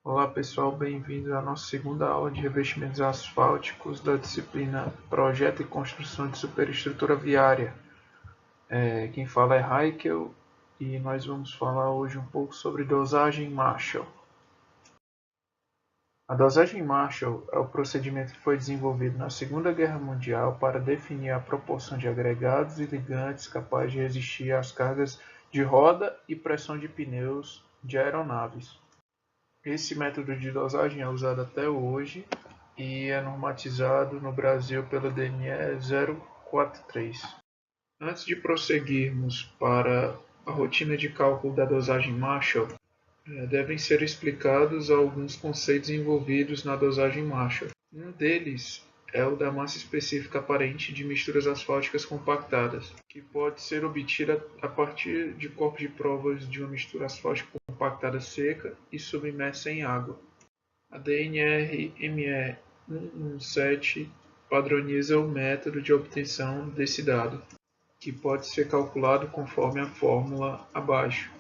Olá pessoal, bem-vindos à nossa segunda aula de revestimentos asfálticos da disciplina Projeto e Construção de Superestrutura Viária. Quem fala é Heikel e nós vamos falar hoje um pouco sobre dosagem Marshall. A dosagem Marshall é o procedimento que foi desenvolvido na Segunda Guerra Mundial para definir a proporção de agregados e ligantes capazes de resistir às cargas de roda e pressão de pneus de aeronaves. Esse método de dosagem é usado até hoje e é normatizado no Brasil pela DNE 043. Antes de prosseguirmos para a rotina de cálculo da dosagem Marshall, devem ser explicados alguns conceitos envolvidos na dosagem Marshall. Um deles é o da massa específica aparente de misturas asfálticas compactadas, que pode ser obtida a partir de corpos de provas de uma mistura asfáltica compactada seca e submersa em água. A DNR-ME 117 padroniza o método de obtenção desse dado, que pode ser calculado conforme a fórmula abaixo.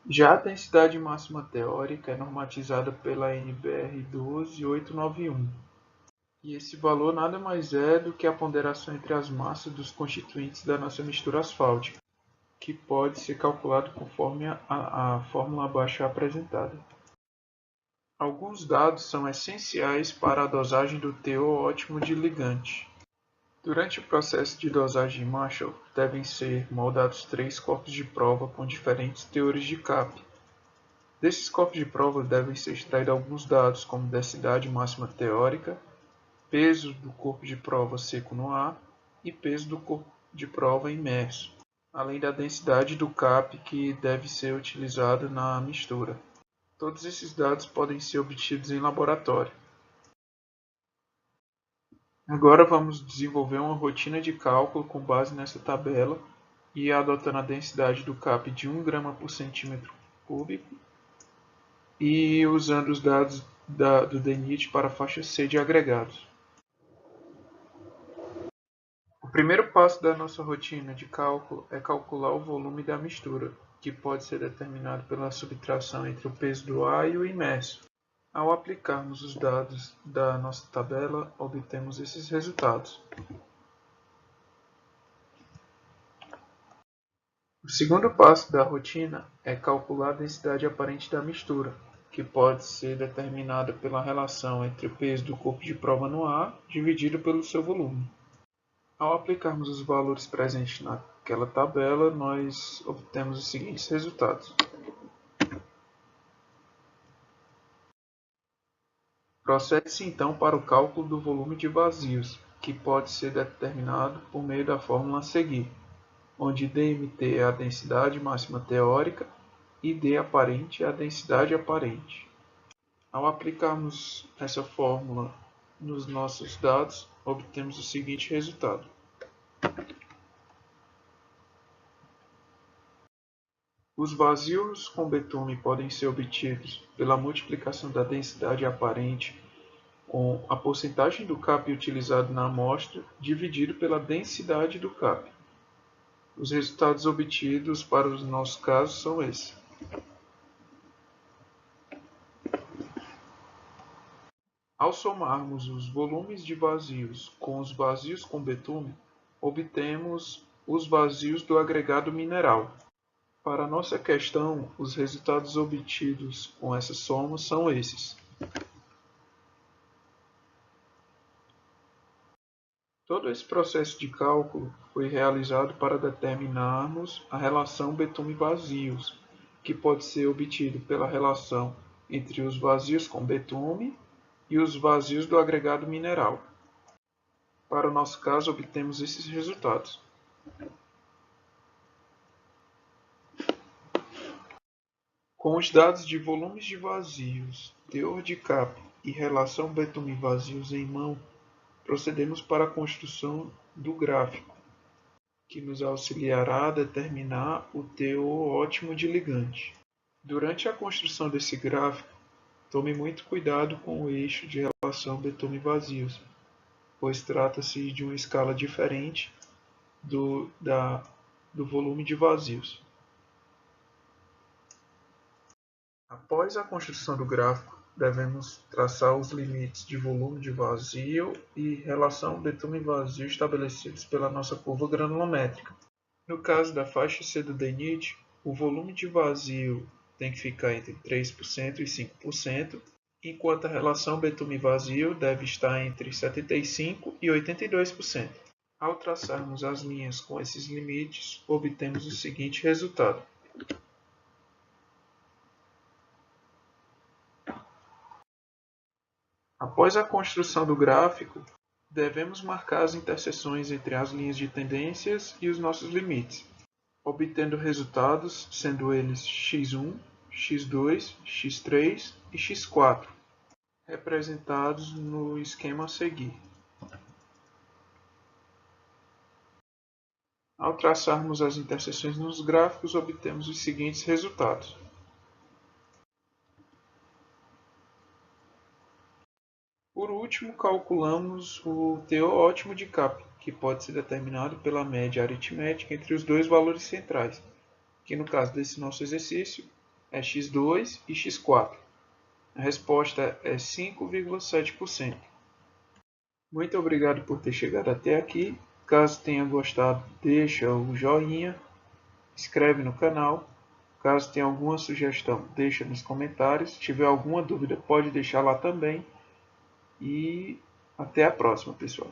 Já a densidade máxima teórica é normatizada pela NBR 12891, e esse valor nada mais é do que a ponderação entre as massas dos constituintes da nossa mistura asfáltica, que pode ser calculado conforme a fórmula abaixo apresentada. Alguns dados são essenciais para a dosagem do teor ótimo de ligante. Durante o processo de dosagem Marshall, devem ser moldados 3 corpos de prova com diferentes teores de CAP. Desses corpos de prova devem ser extraídos alguns dados, como densidade máxima teórica, peso do corpo de prova seco no ar e peso do corpo de prova imerso, além da densidade do CAP que deve ser utilizado na mistura. Todos esses dados podem ser obtidos em laboratório. Agora vamos desenvolver uma rotina de cálculo com base nessa tabela e adotando a densidade do CAP de 1 grama por centímetro cúbico e usando os dados do DENIT para a faixa C de agregados. O primeiro passo da nossa rotina de cálculo é calcular o volume da mistura, que pode ser determinado pela subtração entre o peso do ar e o imerso. Ao aplicarmos os dados da nossa tabela, obtemos esses resultados. O segundo passo da rotina é calcular a densidade aparente da mistura, que pode ser determinada pela relação entre o peso do corpo de prova no ar dividido pelo seu volume. Ao aplicarmos os valores presentes naquela tabela, nós obtemos os seguintes resultados. Procede-se então para o cálculo do volume de vazios, que pode ser determinado por meio da fórmula a seguir, onde dmt é a densidade máxima teórica e d aparente é a densidade aparente. Ao aplicarmos essa fórmula nos nossos dados, obtemos o seguinte resultado. Os vazios com betume podem ser obtidos pela multiplicação da densidade aparente com a porcentagem do CAP utilizado na amostra dividido pela densidade do CAP. Os resultados obtidos para os nossos casos são esses. Ao somarmos os volumes de vazios com os vazios com betume, obtemos os vazios do agregado mineral. Para a nossa questão, os resultados obtidos com essa soma são esses. Todo esse processo de cálculo foi realizado para determinarmos a relação betume-vazios, que pode ser obtido pela relação entre os vazios com betume e os vazios do agregado mineral. Para o nosso caso, obtemos esses resultados. Com os dados de volumes de vazios, teor de CAP e relação betume-vazios em mão, procedemos para a construção do gráfico, que nos auxiliará a determinar o teor ótimo de ligante. Durante a construção desse gráfico, tome muito cuidado com o eixo de relação betume-vazios, pois trata-se de uma escala diferente do volume de vazios. Após a construção do gráfico, devemos traçar os limites de volume de vazio e relação betume-vazio estabelecidos pela nossa curva granulométrica. No caso da faixa C do DNIT, o volume de vazio tem que ficar entre 3% e 5%, enquanto a relação betume-vazio deve estar entre 75% e 82%. Ao traçarmos as linhas com esses limites, obtemos o seguinte resultado. Após a construção do gráfico, devemos marcar as interseções entre as linhas de tendências e os nossos limites, obtendo resultados sendo eles x1, x2, x3 e x4, representados no esquema a seguir. Ao traçarmos as interseções nos gráficos, obtemos os seguintes resultados. Por último, calculamos o teor ótimo de Kaplan, que pode ser determinado pela média aritmética entre os dois valores centrais, que no caso desse nosso exercício é x2 e x4. A resposta é 5,7%. Muito obrigado por ter chegado até aqui. Caso tenha gostado, deixa o joinha, inscreve no canal. Caso tenha alguma sugestão, deixa nos comentários. Se tiver alguma dúvida, pode deixar lá também. E até a próxima, pessoal.